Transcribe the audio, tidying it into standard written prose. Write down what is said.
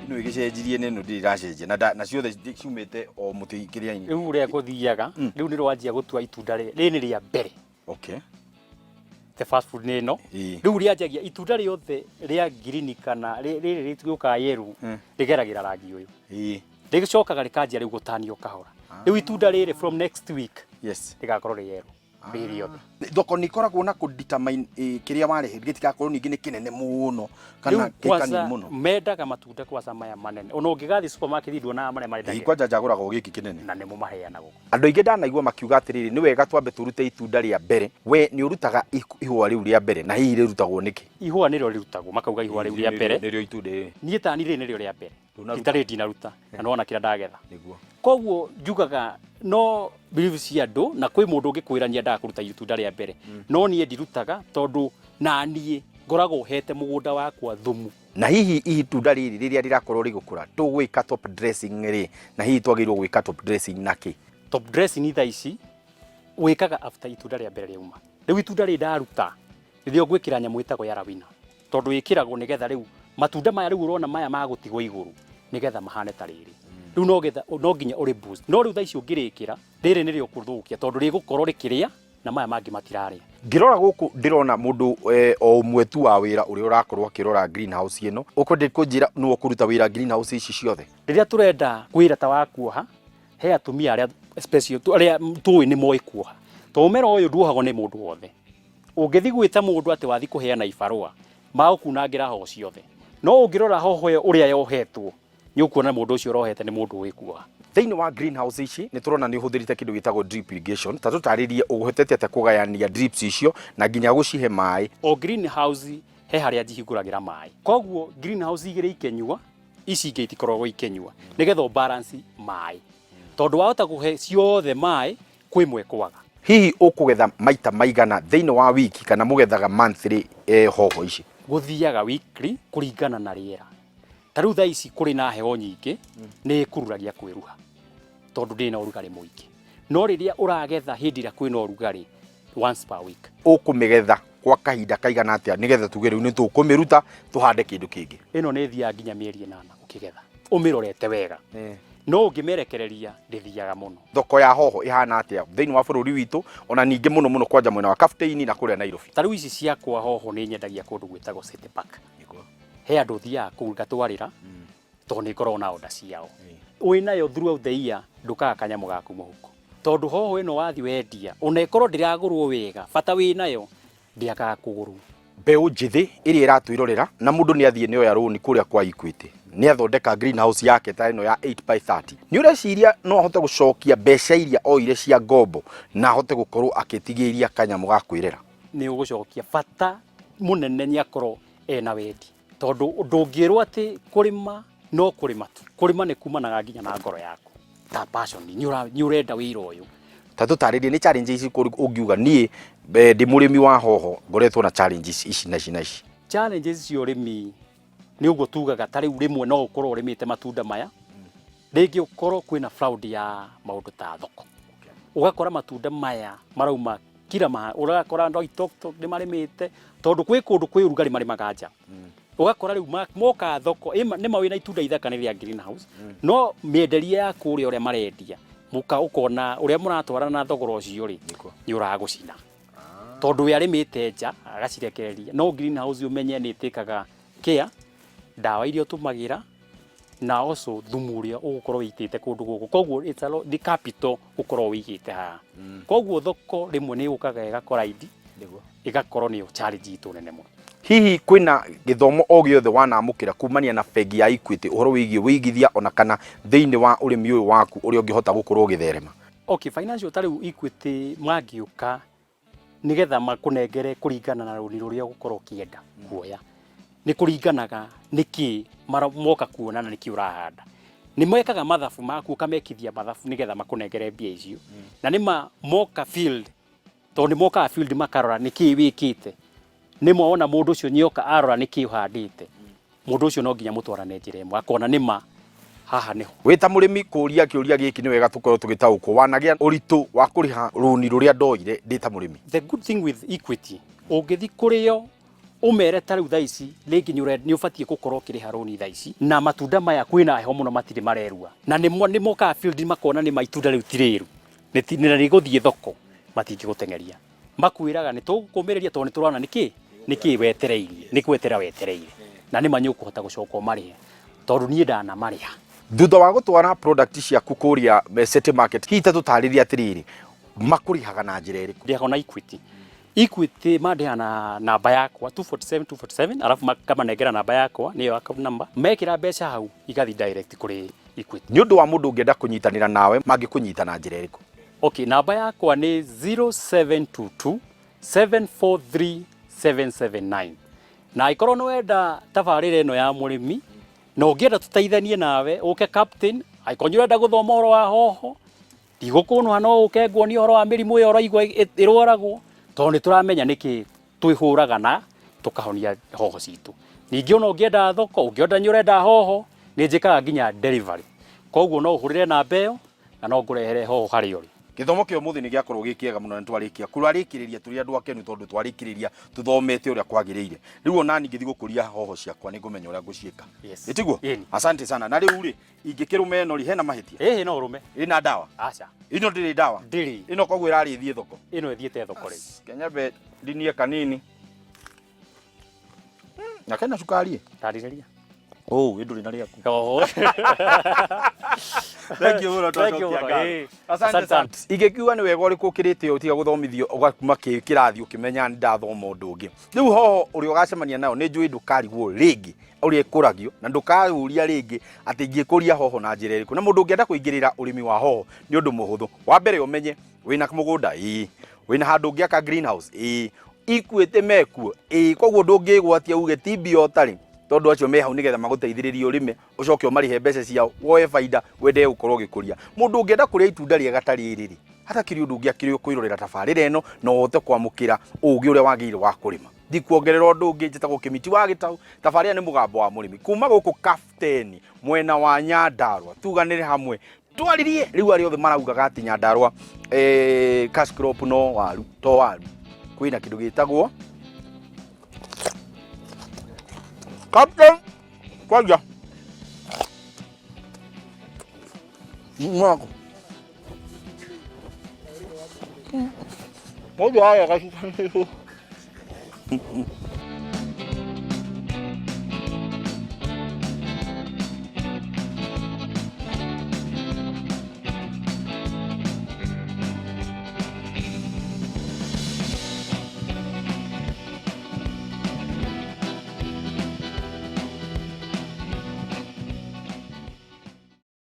ino igicenjirie neno ndiracenjia na ciothe ciumite o muti kiria-ini riu ria guthiaga riu ni rwanjia gutua itunda riri ria mbere. Okay. The fast food neno riu rianjagia itunda riothe ria green kana riri rituka yellow rigeragira rangi uyu rigicokaga rikanjia riu gutanio kahora. Riu itunda riri from next week rigakorwo ri yellow mbiri yothe. Thoko ni koragwo na ku determine kiria warehe gitigakorwo ningi ni kinene muno kana kikani muno. Mendaga matunda kwa maya manene. Ona ungigathi supermarket nduona mare marenda. Kwanja njaguraga giki kinene. Na nimo maheanago. Andu aingi ndanaigua makiuga atiriri ni wega twambe turute itunda ria mbere. We ni urutaga ihua riu ria mbere na hihi rirutagwo niki? Ihua nirio rirutagwo makauga ihua riu ria mbere. Nirio itunda ri. Nie tani ri nirio ria mbere. Itari ndinaruta. Na nona kira ndagetha. Niguo. Koguo njugaga no believe cia andu na kwi mundu ungikwira ni endaga kuruta itunda ria mbere. No nie ndirutaga tondu na nie ngoragwo hete mugunda wakwa thumu. Na hihi itunda riri riria rirakorwo rigukura tugwika top dressing ri na hihi twagirwo gwika top dressing naki? Top dressing tha ici wikaga after itunda ria mbere riuma. Riu itunda ri ndaruta rithio ngwikira nyamu itago ya rawina tondu ikiragwo nigetha riu matunda maya riu urona maya magutigwo iguru nigetha mahane ta riri. Riu no nginya uri boost no riu tha ici ungirikira riri nirio kuthukia tondu rigukorwo rikiria na maya mangi matiraria. Ngirora guku ndirona mundu o umwe tu wa wira uri urakorwo akirora greenhouse ino ukundi kunjira nu ukuruta wira greenhouse ici ciothe. Riria turenda kwira ta wakuoha he atumia aria special aria tuwi ni moi kuoha to umera uyu nduohagwo ni mundu wothe. Ungithi gwita mundu ati wathi kuheana ibarua magukunangira ho ciothe no ungirora hoho uria yohetwo ni ukuona mundu ucio rohete ni mundu wikuoha. Thiini wa greenhouse ici ni turona ni uhuthirite kindu gitagwo drip irrigation ta tutaririe uguhotete ate kugayania drips icio na nginya gucihe mai. O greenhouse he haria njihinguragira mai koguo greenhouse igire ikenyua ici ingi itikoragwo ikenyua nigetha balance mai tondu wahota kuhe ciothe mai kwi mwe kwaga. Hihi ukugetha maita maigana thiini wa wiki kana mugethaga monthly hoho ici? Guthiaga weekly kuringana na riera. Taru tha ici kuri na heho nyingi ni kururagia kwiruha tondu ndina urugari muingi no riria uragetha hindi ria kwina urugari once per week. Ukumigetha kwa kahinda kaigana atia nigetha tuge riu ni tukumiruta tuhande kindu kingi? Ino ni thia nginya mieri 8 ukigetha umirorete wega no ungimerekereria ndithiaga muno. Thoko ya hoho ihana atia thiini wa bururi witu ona ningi muno kwanja mwena wa Capsicum na kuria Nairobi? Taru ici ciakwa hoho ni nyendagia kundu gwitagwo City Park. He andu thia kuu ngatwarira to ni korwo na oda ciao winayo throughout the year ndukaga kanyamu gaku muhuko tondu hoho ino wathi wendia unekorwo ndiragurwo wega bata winayo ndiakaga kuguru. Mbeu njithi iria iratwirorera na mundu ni athie nioya roni kuria kwa Equity ni athondeka greenhouse yake ta ino ya 8x30 ni ureciria no ahote gucokia mbeca iria oire cia ngombo na ahote gukorwo akitigiria kanyamu ga kwirera? Ni ugucokia bata munene ni akorwo ena wendi tondu ndungirwo ati kurima no kurima tu kurima ni kumanaga nginya na ngoro yaku ta passion ni urenda wira uyu. Ta tutaririe ni challenges ici ungiuga nie ndi murimi wa hoho ngoretwo na challenges ici na ici? Challenges cio urimi ni uguo tugaga tari rimwe no ukorwo urimite matunda maya ringi ukorwo kwina fraud ya maundu ta thoko ugakora matunda maya marauma kila urakora ndo itoktok ni marimite tondu kwi kundu kwi urugari mari maganja ugakora riu moka thoko ni mawina itunda ithaka ni ria greenhouse no mienderia ya kuria uria marendia muka ukona uria muratwara na thogora ucio ri ni uragucina tondu yarimite nja agacirekereria no greenhouse umenye ni itikaga care dawa irio tumagira na also thumu uria ugukorwo witite kundu guku koguo it's a lot the capital ukorwo wigite ha koguo thoko rimwe ni ukaga igakora idi igakorwo ni challenge itu nene muno. Hihi kwina githomo o giothe wanamukira kumania na bengi ya Equity uhoro wigie wigithia ona kana thiini wa urimi uyu waku uri ungihota gukorwo githerema? Okay, financial tariu Equity magiuka nigetha makunengere kuringana na runi ruria gukorwo kienda kuoya ni kuringanaga niki moka kuonana niki urahanda ni mwekaga mathafu maku ukamekithia mathafu nigetha makunengere mbia icio na nima moka field to ni moka field makarora niki wikite ni muona mundu ucio nyoka arora niki uhandite mundu ucio no nginya mutwarane njira imwe akona nima haha niho wita murimi kuria kiuria giki ni wega tukorwo tugitaukwo wanagia uritu wa kuriha runi ruria ndoire ndita murimi. The good thing with Equity ungithi kurio umere ta riu thaa ici rĩngĩ nĩ ũbatiĩ gũkorwo ũkĩrĩha rũni thaa ici na matunda maya kwĩna heho mũno matirĩ marerua na nĩ mokaga field makona nĩ maitunda rĩu ti rĩru nĩ gũthiĩ thoko matingĩgũteng'eria makwĩraga nĩ tũkũmĩrĩria tondũ nĩ tũrona nĩkĩ wetereirie nĩ kwetera wetereire na nĩ manyo ũkũhota gũcoka ũmarĩhe tondũ niĩ ndanamarĩha. Thutha wa gũtwara product ciaku kũrĩa city market hihi ta tũtarĩria atĩrĩrĩ makũrĩhaga na njĩra ĩrĩkũ? Ndĩhagwo na Equity mandĩha na namba yakwa 247 alafu makamanengera namba yakwa nĩyo account number mekĩra mbeca hau igathi direct kũrĩ Equity. Nĩ ũndũ wa mũndũ ũngĩenda kũnyitanĩra nawe mangĩkũnyita na njĩra ĩrĩkũ? Okay, namba yakwa nĩ 0722 743 779 na ikorwo nĩ wenda tabarĩra ĩno ya mũrĩmi na ũngĩenda tũteithanie nawe ũke captain aikorwo nĩ ũrenda gũthoma ũhoro wa hoho ndigũkũnũha no ũke nguonia ũhoro wa mĩrimũ ĩyo ũraigua ĩrwaragwo tondũ nĩ tũramenya nĩkĩ twĩhũraga na tũkahonia hoho citũ. Ningĩ ona ũngĩenda thoko ũngĩenda nĩ ũrenda hoho nĩ njĩkaga nginya delivery koguo no ũhũrĩre namba ĩyo na no ngũrehere hoho harĩa ũrĩ. Gĩthomo kĩa ũmũthĩ nĩ gĩakorwo gĩkĩega mũno na twarĩkia kũrarĩkĩrĩria tũrĩ andũ akenu tondũ twarĩkĩrĩria tũthomete ũrĩa kwagĩrĩire. Rĩu ona niĩ ngĩthiĩ gũkũria hoho ciakwa nĩ ngũmenya ũrĩa ngũciĩka. Ĩtiguo? Asante sana. Na rĩu rĩ ingĩkĩrũme ĩno rĩ hena mahĩtia? No ũrũme. Ĩna ndawa? Aca. Ĩno ndĩrĩ ndawa? Ndĩrĩ. Ĩno koguo ĩrarĩ thiĩ thoko? Ĩno ĩthiĩte thoko rĩ. Kenyambe ndinie kanini. Na kena cukari? Tarĩrĩria. Ĩndũ rĩna rĩaku. Thank you. Asante. Ingĩkiuga nĩ wega ũrĩkũ ũkĩrĩte ũtiga gũthomithio ũgakuma kĩrathi ũkĩmenya nĩ ndathoma ũndũ ũngĩ. Rĩu hoho ũrĩa ũgacemania nayo nĩ njũĩ ndũkarigwo rĩngĩ ũrĩa ĩkũragio na ndũkaũria rĩngĩ atĩ ingĩkũria hoho na njĩra ĩrĩkũ. Na mũndũ ũngĩenda kũingĩrĩra ũrĩmi wa hoho nĩ ũndũ mũhũthũ. Wa mbere ũmenye wĩna mũgũnda wĩna handũ ũngĩaka greenhouse Equity mekuo koguo ndũngĩgwatia uge tibio ũtarĩ tondũ acio me hau nĩgetha magũteithĩrĩrie ũrĩme ũcoke ũmarĩhe mbeca ciao woe baida wende gũkorwo gĩkũria. Mũndũ ũngĩenda kũrĩa itunda rĩega ta rĩrĩ hatakĩrĩ ũndũ ũngĩ akĩrĩ kwĩrorera tabarĩra ĩno na ũhote kwamũkĩra ũũgĩ ũrĩa wagĩrĩire wa kũrĩma. Ndikuongerera ũndũ ũngĩ njĩtagwo Kĩmiti wa Gĩtaũ. Tabarĩra nĩ mũgambo wa mũrĩmi kuma gũkũ Captain mwena wa Nyandarua tuganĩre hamwe twaririe rĩu arĩa othe maraugaga atĩ Nyandarua cash crop no waru to waru kwĩna kĩndũ gĩtagwo Captain kwanja mwako moja haya kasi